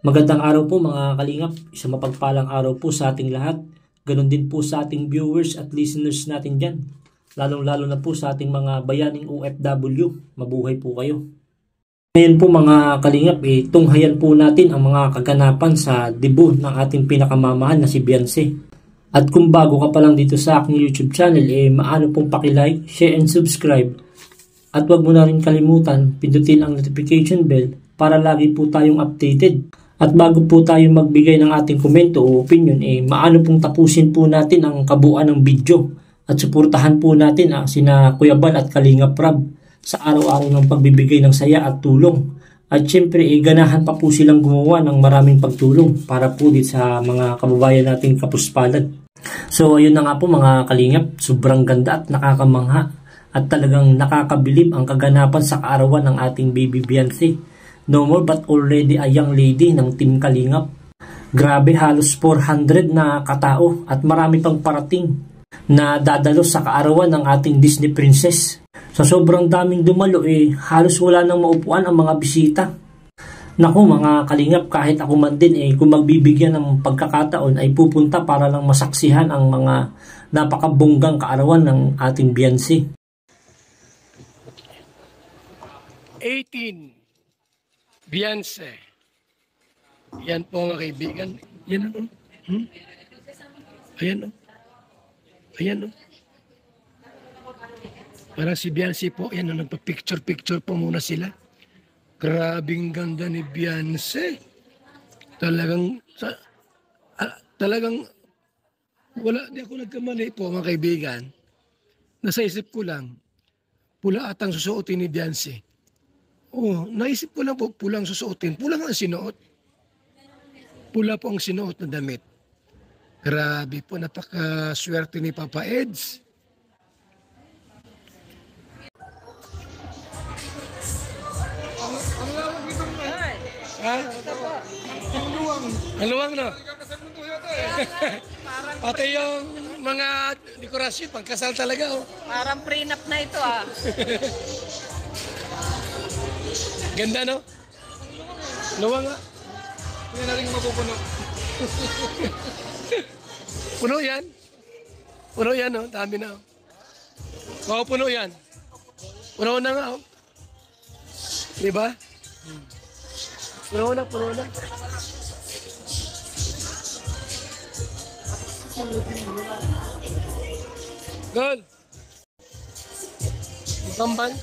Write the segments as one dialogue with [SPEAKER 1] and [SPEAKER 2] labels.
[SPEAKER 1] Magandang araw po mga kalingap, isang mapagpalang araw po sa ating lahat. Ganon din po sa ating viewers at listeners natin dyan. Lalong-lalo na po sa ating mga bayaning OFW, mabuhay po kayo. Ngayon po mga kalingap, tunghayan po natin ang mga kaganapan sa debut ng ating pinakamamahal na si Beyonce. At kung bago ka pa lang dito sa aking YouTube channel, maano pong pakilike, share and subscribe. At wag mo na rin kalimutan, pindutin ang notification bell para lagi po tayong updated. At bago po tayo magbigay ng ating komento o opinion, maano pong tapusin po natin ang kabuuan ng video at suportahan po natin sina Kuya Bal at Kalinga Prab sa araw-araw ng pagbibigay ng saya at tulong. At syempre, ganahan pa po silang gumawa ng maraming pagtulong para po dito sa mga kababayan nating kapuspalad. So ayun na nga po mga kalingap, sobrang ganda at nakakamangha at talagang nakakabilib ang kaganapan sa kaarawan ng ating baby Beyonce. No more but already a young lady ng Team Kalingap. Grabe, halos 400 na katao at marami pang parating na dadalo sa kaarawan ng ating Disney Princess. Sa sobrang daming dumalo halos wala nang maupuan ang mga bisita. Naku mga Kalingap, kahit ako man din kung magbibigyan ng pagkakataon ay pupunta para lang masaksihan ang mga napakabonggang kaarawan ng ating Beyonce.
[SPEAKER 2] 18 Beyonce. Yan po mga kaibigan. Yan o. Ayan o. Ayan o. Para si Beyonce po, yan o. Nagpa-picture-picture po muna sila. Grabing ganda ni Beyonce. Talagang, wala, di ako nagkamali po mga kaibigan. Nasa isip ko lang, pula atang susuotin ni Beyonce. Oh, naisip ko lang po, pulang susuotin. Pulang ang sinuot. Pula po ang sinuot na damit. Grabe po, napakaswerte ni Papa Eds. Ha? Ang luwang, no? Pati yung mga dekorasyon, pagkasal talaga, oh.
[SPEAKER 3] Parang prenup na ito,
[SPEAKER 2] Ganda, no? Luwang nga.
[SPEAKER 4] Hindi natin mapupuno.
[SPEAKER 2] Puno yan. Puno yan, no? Dami na, oh. Oo, puno yan. Puno na nga, oh. Diba? Puno na, puno na. Good. Tamban.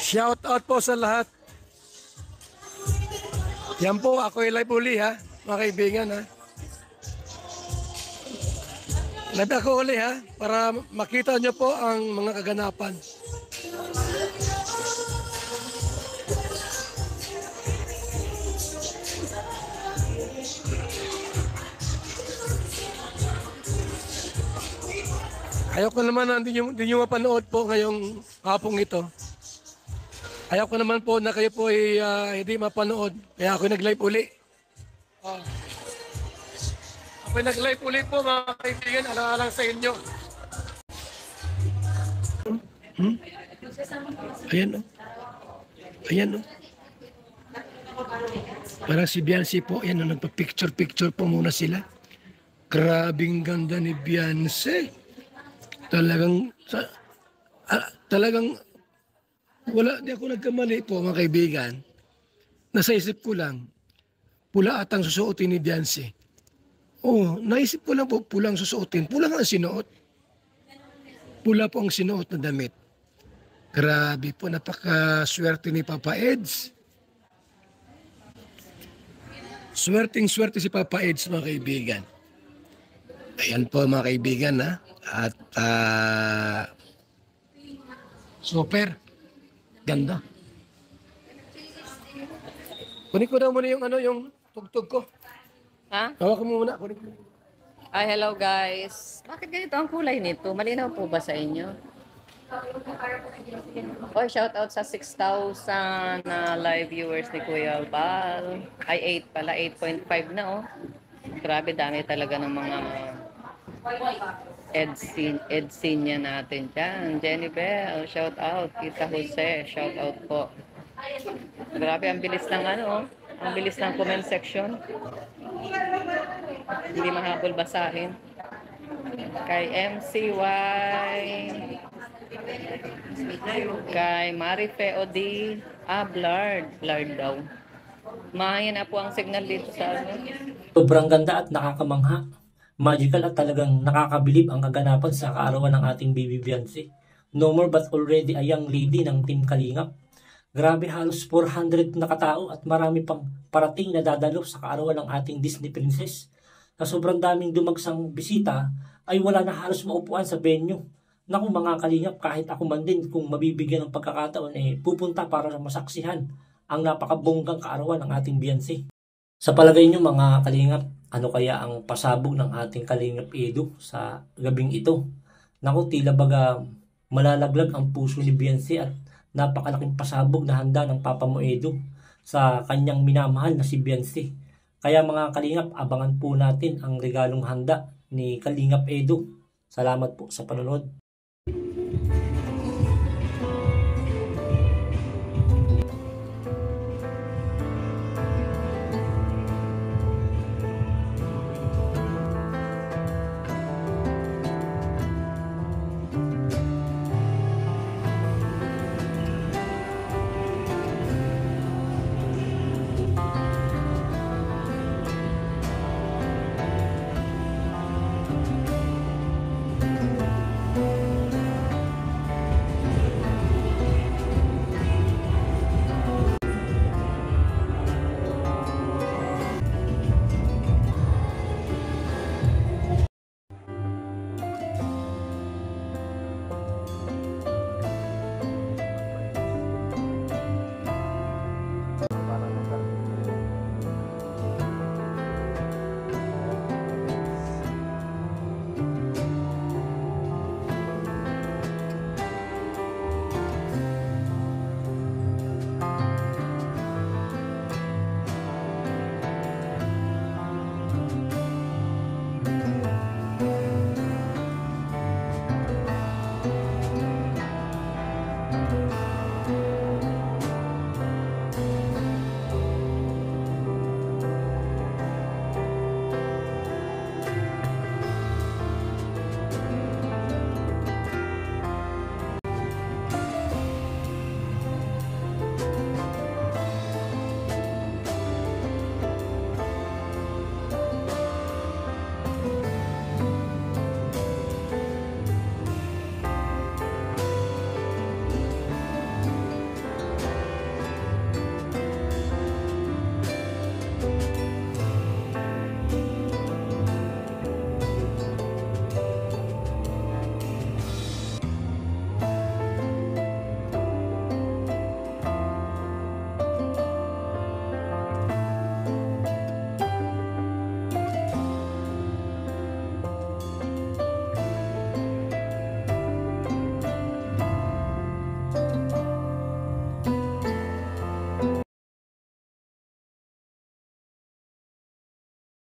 [SPEAKER 2] Shout out po sa lahat. Yan po, ako live uli ha, mga kaibigan ha. Live ako uli ha, para makita nyo po ang mga kaganapan. Ayaw ko naman na hindi nyo mapanood po ngayong hapong ito. Ayaw ko naman po na kayo po ay hindi mapanood. Kaya ako nag-live uli. Ako nag-live uli po mga kaibigan. Alang-alang sa inyo. Ayan o. Ayan o. Parang si Beyonce po. Ayan o. Nagpa-picture-picture po muna sila. Grabing ganda ni Beyonce. Talagang wala, di ako nagkamali po mga kaibigan. Nasa isip ko lang, pula atang susuotin ni Beyonce. Oh, naisip ko lang po, pulang susuotin. Pulang ang sinuot. Pula po ang sinuot na damit. Grabe po, napakaswerte ni Papa Eds. Swerting-swerte si Papa Eds mga kaibigan. Ayan po mga kaibigan ha. At super ganda. Kunin ko daw muna yung yung tugtog ko.
[SPEAKER 3] Ha?
[SPEAKER 2] Hawak mo muna. Kunin ko.
[SPEAKER 3] Ay, hello guys. Bakit ganito ang kulay nito? Malinaw po ba sa inyo? Oy, shout out sa 6,000 na live viewers ni Kuya Bal. Ay, 8 pala. 8.5 na, oh. Grabe, dami talaga ng mga Edsinia natin dyan. Jenny Bell, shout out. Tita Jose, shout out po. Grabe, ang bilis ng ang bilis ng comment section. Hindi mahabol basahin. Kay MCY, kay Marife Odi, blurred daw. Mahina po ang signal dito sa
[SPEAKER 1] Sobrang ganda at nakakamangha. Magical at talagang nakakabilib ang kaganapan sa kaarawan ng ating baby Beyonce. No more but already a young lady ng Team Kalingap. Grabe, halos 400 na katao at marami pang parating na dadalo sa kaarawan ng ating Disney Princess. Sa sobrang daming dumagsang bisita ay wala na halos maupuan sa venue. Naku mga Kalingap, kahit ako man din kung mabibigyan ng pagkakataon pupunta para masaksihan ang napakabonggang kaarawan ng ating Beyonce. Sa palagay nyo mga Kalingap, ano kaya ang pasabog ng ating Kalingap Edu sa gabing ito? Naku, tila baga malalaglag ang puso ni Beyonce at napakalaking pasabog na handa ng Papa mo Edu sa kanyang minamahal na si Beyonce. Kaya mga Kalingap, abangan po natin ang regalong handa ni Kalingap Edu. Salamat po sa panonood.